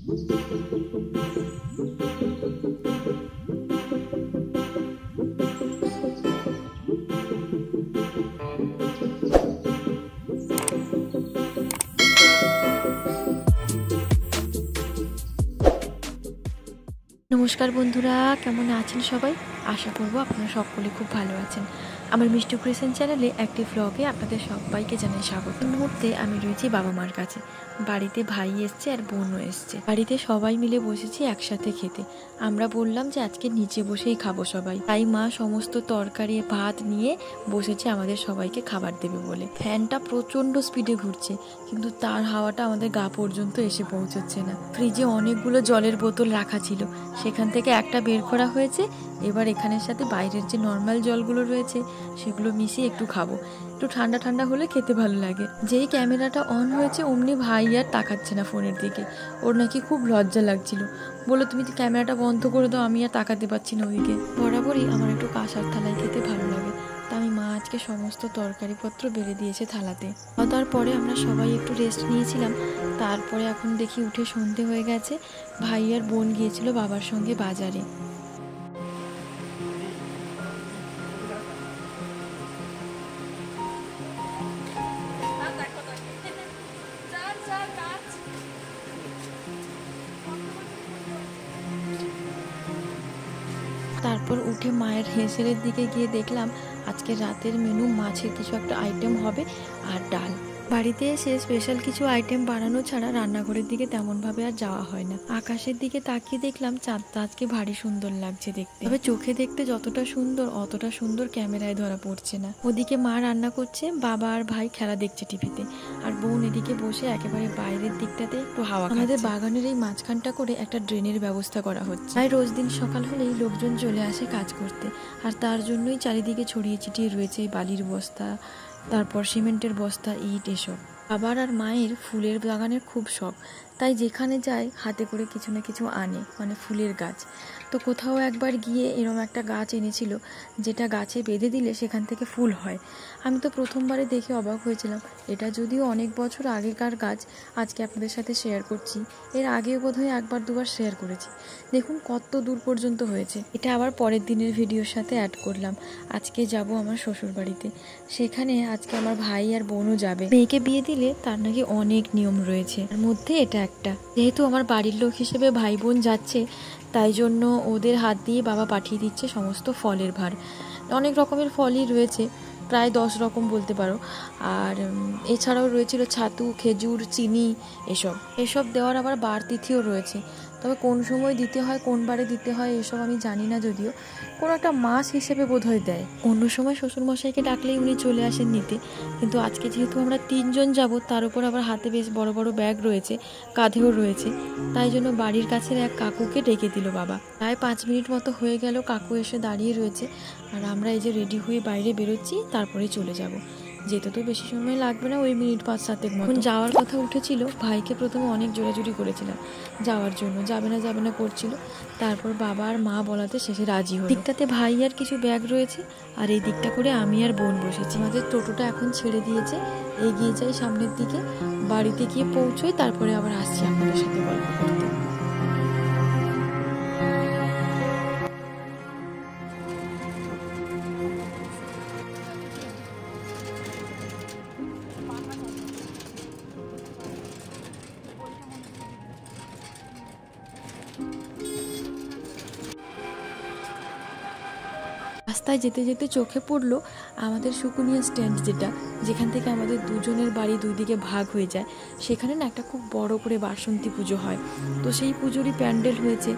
নমস্কার বন্ধুরা, কেমন আছেন সবাই? আশা করব আপনারা সকলে খুব ভালো আছেন। আমার মিষ্টি ক্রিয়েশন চ্যানেলে একটি ব্লগে আপনাদের সবাইকে জানাই স্বাগত। এই মুহূর্তে আমি রয়েছি বাবা মার কাছে। বাড়িতে ভাই এসছে আর বোনও এসছে। বাড়িতে সবাই মিলে বসেছি একসাথে খেতে। আমরা বললাম যে আজকে নিচে বসেই খাবো সবাই, তাই মা সমস্ত তরকারি ভাত নিয়ে বসেছে আমাদের সবাইকে খাবার দেবে বলে। ফ্যানটা প্রচণ্ড স্পিডে ঘুরছে, কিন্তু তার হাওয়াটা আমাদের গা পর্যন্ত এসে পৌঁছচ্ছে না। ফ্রিজে অনেকগুলো জলের বোতল রাখা ছিল, সেখান থেকে একটা বের করা হয়েছে। এবার এখানের সাথে বাইরের যে নর্মাল জলগুলো রয়েছে সেগুলো মিশিয়ে একটু খাবো। একটু ঠান্ডা ঠান্ডা হলে খেতে ভালো লাগে। যেই ক্যামেরাটা অন হয়েছে অমনি ভাই আর তাকাচ্ছে না ফোনের দিকে। ওর নাকি খুব লজ্জা লাগছিল, বললো তুমি ক্যামেরাটা বন্ধ করে দাও, আমি আর তাকাতে পারছি না ওইদিকে। বরাবরই আমার একটু কাঁসার থালায় খেতে ভালো লাগে, তা আমি মা আজকে সমস্ত তরকারিপত্র বেড়ে দিয়েছে থালাতে। তারপরে আমরা সবাই একটু রেস্ট নিয়েছিলাম। তারপরে এখন দেখি উঠে সন্ধে হয়ে গেছে। ভাই আর বোন গিয়েছিল বাবার সঙ্গে বাজারে। তারপর উঠে মায়ের হেঁসেলের দিকে গিয়ে দেখলাম আজকে রাতের মেনু মাছের কিছু একটা আইটেম হবে আর ডাল। বাড়িতে এসে স্পেশাল কিছু আইটেম বানানো ছাড়া রান্নাঘরের দিকে তেমনভাবে আর যাওয়া হয় না। আকাশের দিকে তাকিয়ে দেখলাম চাঁদটা আজকে ভারী সুন্দর লাগছে দেখতে, তবে চোখে দেখতে যতটা সুন্দর অতটা সুন্দর ক্যামেরায় ধরা পড়ছে না। ওদিকে মা রান্না করছে, বাবা আর ভাই খেলা দেখছে টিভিতে, আর বোন এদিকে বসে একেবারে বাইরের দিকটাতে একটু হাওয়া খাচ্ছে। আমাদের বাগানের এই মাঝখানটা করে একটা ড্রেনের ব্যবস্থা করা হচ্ছে, তাই রোজ দিন সকাল হলেই লোকজন চলে আসে কাজ করতে, আর তার জন্যই চারিদিকে ছড়িয়ে ছিটিয়ে রয়েছে এই বালির বস্তা, তারপর সিমেন্টের বস্তা, ইট এসব। বাবার আর মায়ের ফুলের বাগানের খুব শখ, তাই যেখানে যায় হাতে করে কিছু না কিছু আনে, মানে ফুলের গাছ। তো কোথাও একবার গিয়ে এরকম একটা গাছ এনেছিল, যেটা গাছে বেঁধে দিলে সেখান থেকে ফুল হয়। আমি তো প্রথমবারে দেখে অবাক হয়েছিলাম। এটা যদিও অনেক বছর আগেকার গাছ, আজকে আপনাদের সাথে শেয়ার করছি। এর আগেও বোধহয় একবার দুবার শেয়ার করেছি। দেখুন কত দূর পর্যন্ত হয়েছে। এটা আবার পরের দিনের ভিডিওর সাথে অ্যাড করলাম। আজকে যাব আমার শ্বশুর বাড়িতে, সেখানে আজকে আমার ভাই আর বোনও যাবে। মেয়েকে বিয়ে দিলে তার নাকি অনেক নিয়ম রয়েছে, তার মধ্যে এটা একটা। যেহেতু আমার বাড়ির লোক হিসেবে ভাই বোন যাচ্ছে, তাই জন্য ওদের হাত দিয়ে বাবা পাঠিয়ে দিচ্ছে সমস্ত ফলের ভার। অনেক রকমের ফলই রয়েছে, প্রায় 10 রকম বলতে পারো। আর এছাড়াও রয়েছিল ছাতু, খেজুর, চিনি, এসব দেওয়ার আবার বার তিথিও রয়েছে। তবে কোন সময় দিতে হয়, কোন বারে দিতে হয় এসব আমি জানি না, যদিও কোনো একটা মাস হিসেবে বোধহয় দেয়। অন্য সময় শ্বশুরমশাইকে ডাকলেই উনি চলে আসেন নিতে, কিন্তু আজকে যেহেতু আমরা 3 জন যাব, তার উপর আবার হাতে বেশ বড় বড় ব্যাগ রয়েছে, কাঁধেও রয়েছে, তাই জন্য বাড়ির কাছের এক কাকুকে ডেকে দিল বাবা। প্রায় 5 মিনিট মতো হয়ে গেল, কাকু এসে দাঁড়িয়ে রয়েছে, আর আমরা এই যে রেডি হয়ে বাইরে বেরোচ্ছি, তারপরে চলে যাব। যেতে তো বেশি সময় লাগবে না, ওই মিনিট 5-7 মতো। যাওয়ার কথা উঠেছিল, ভাইকে প্রথমে অনেক জোরাজুরি করেছিলাম যাওয়ার জন্য, যাবে না করছিল। তারপর বাবা আর মা বলাতে শেষে রাজি হলো। দিকটাতে ভাই আর কিছু ব্যাগ রয়েছে, আর এই দিকটা করে আমি আর বোন বসেছি। আমাদের টোটোটা এখন ছেড়ে দিয়েছে, এগিয়ে যাই সামনের দিকে। বাড়িতে গিয়ে পৌঁছোই, তারপরে আবার আসছি আপনাদের সাথে গল্প করতে। রাস্তায় যেতে যেতে চোখে পড়লো আমাদের শুকুনিয়া স্ট্যান্ড, যেখান থেকে আমাদের দুজনের বাড়ি দুই দিকে ভাগ হয়ে যায়। সেখানে না একটা খুব বড় করে বাসন্তী পুজো হয়। তো সেই পুজোরই প্যান্ডেল হয়েছে।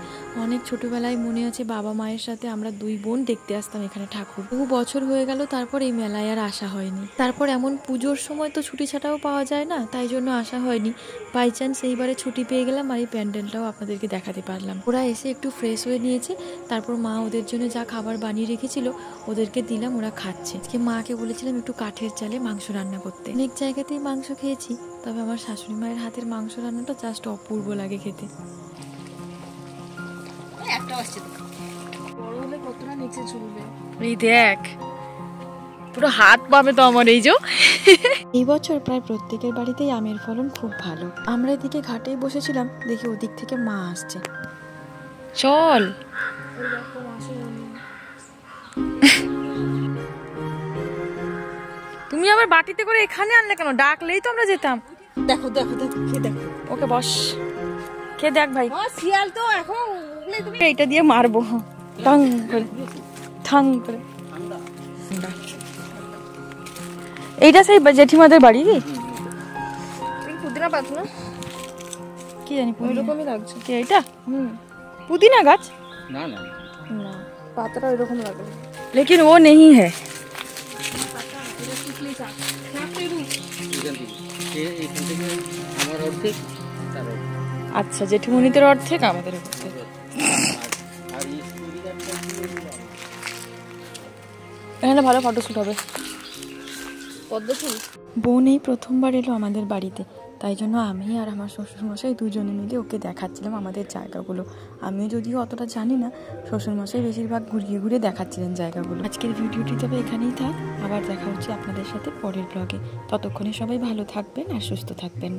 অনেক ছোটবেলায় মনে আছে বাবা মায়ের সাথে আমরা 2 বোন দেখতে আসতাম এখানে ঠাকুর। বহু বছর হয়ে গেল, তারপর এই মেলায় আর আসা হয়নি। তারপর এমন পুজোর সময় তো ছুটি ছাটাও পাওয়া যায় না, তাই জন্য আসা হয়নি। বাই চান্স এইবারে ছুটি পেয়ে গেলাম, আর এই প্যান্ডেলটাও আপনাদেরকে দেখাতে পারলাম। ওরা এসে একটু ফ্রেশ হয়ে নিয়েছে, তারপর মা ওদের জন্য যা খাবার বানিয়ে রেখেছিল ওদেরকে দিলাম, ওরা খাচ্ছে। আজকে মাকে বলেছিলাম একটু কাঠের চালে মাংস রান্না করতে। অনেক জায়গাতেই মাংস খেয়েছি, তবে আমার শাশুড়ি মায়ের হাতের মাংস রান্নাটা জাস্ট অপূর্ব লাগে খেতে। একটা আসছে তো বড় হলে কতটা নিচে ঝুলবে, এই দেখ পুরো হাত পাবে তো আমার এই যে। এই বছর প্রায় প্রত্যেকের বাড়িতেই আমের ফলন খুব ভালো। আমরা এদিকে ঘাটেই বসেছিলাম, দেখি ওদিক থেকে মা আসছে। চল তুমি আবার বাটিতে করে এখানে আনলে কেন? ডাকলেই তো আমরা যেতাম। দেখো দেখো দেখো খেয়ে দেখো। ওকে বস, খেয়ে দেখ ভাই। শিয়াল তো এখন তুমি এইটা দিয়ে মারবো ঠাং করে, ঠাং করে। এইটা সেই জেঠিমাদের বাড়ি কি? পুদিনা পাতা না, কি জানি ওইরকমই লাগছে। কি এটা? পুদিনা গাছ? না না না, পাতাটা ওইরকম লাগে। लेकिन वो नहीं है। আমার অর্ধেক তার অর্ধেক। আচ্ছা, জেঠিমণিদের অর্ধেক আমাদের অর্ধেক। আর এই স্কুল গাছটা এখানে ভালো ফটোশুট হবে। পদ্ম ফুল। বোন এই প্রথমবার এলো আমাদের বাড়িতে, তাই জন্য আমি আর আমার শ্বশুরমশাই দুজনে মিলে ওকে দেখাচ্ছিলাম আমাদের জায়গাগুলো। আমি যদিও অতটা জানি না, শ্বশুরমশাই বেশিরভাগ ঘুরিয়ে ঘুরিয়ে দেখাচ্ছিলেন জায়গাগুলো। আজকের ভিডিওটি তবে এখানেই থাক, আবার দেখা হচ্ছে আপনাদের সাথে পরের ব্লগে। ততক্ষণে সবাই ভালো থাকবেন আর সুস্থ থাকবেন।